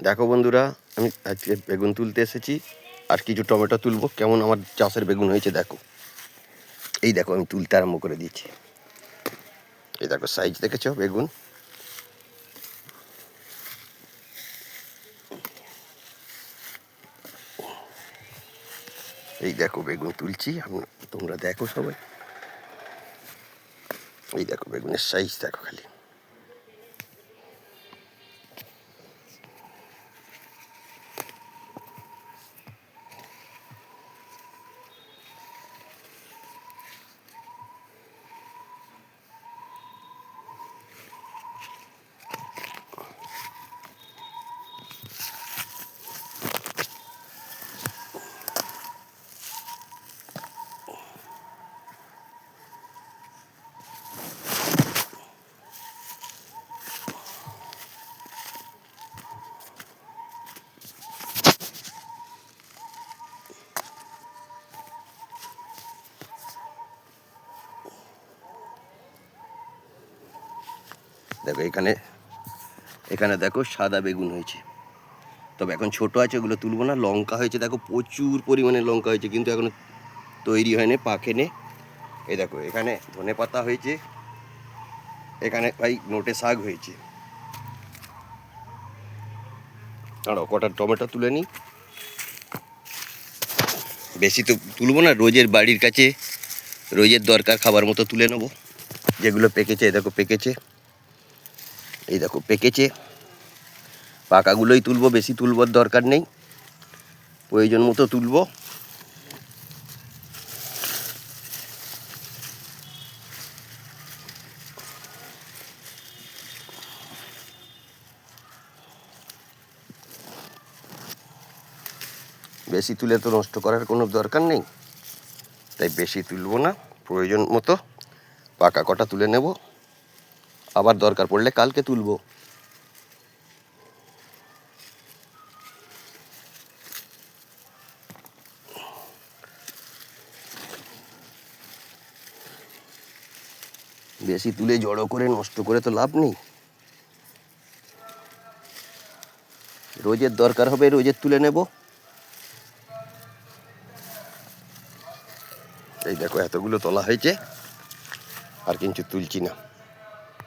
দেখো বন্ধুরা, আমি আজকে বেগুন তুলতে এসেছি আর কিছু টমেটো তুলবো। কেমন আমার চাষের বেগুন হয়েছে দেখো। এই দেখো আমি তুলতে আরম্ভ করে দিয়েছি। এই দেখো সাইজ দেখেছো বেগুন। এই দেখো বেগুন তুলছি, তোমরা দেখো সবাই। এই দেখো বেগুনের সাইজ দেখো খালি। দেখো এখানে এখানে দেখো সাদা বেগুন হয়েছে, তবে এখন ছোট আছে, ওগুলো তুলবো না। লঙ্কা হয়েছে দেখো, প্রচুর পরিমাণে লঙ্কা হয়েছে, কিন্তু এখনো তৈরি হয়নি, পাকেনি। এই দেখো এখানে ধনে পাতা হয়েছে, এখানে ভাই নোটে শাক হয়েছে। আর কটা টমেটো তুলে নিই, বেশি তো তুলবো না, রোজের বাড়ির কাছে রোজের দরকার খাবার মতো তুলে নেবো। যেগুলো পেকেছে এই দেখো পেকেছে, এই দেখো পেকেছে। পাকাগুলোই তুলবো, বেশি তুলবার দরকার নেই, প্রয়োজন মতো তুলবো। বেশি তুলে তো নষ্ট করার কোনো দরকার নেই, তাই বেশি তুলবো না, প্রয়োজন মতো পাকা কটা তুলে নেব, আবার দরকার পড়লে কালকে তুলবো। বেশি তুলে জড়ো করে নষ্ট করে তো লাভ নেই, রোজের দরকার হবে রোজের তুলে নেব। এই দেখো এতগুলো তোলা হয়েছে, আর কিছু তুলছি না।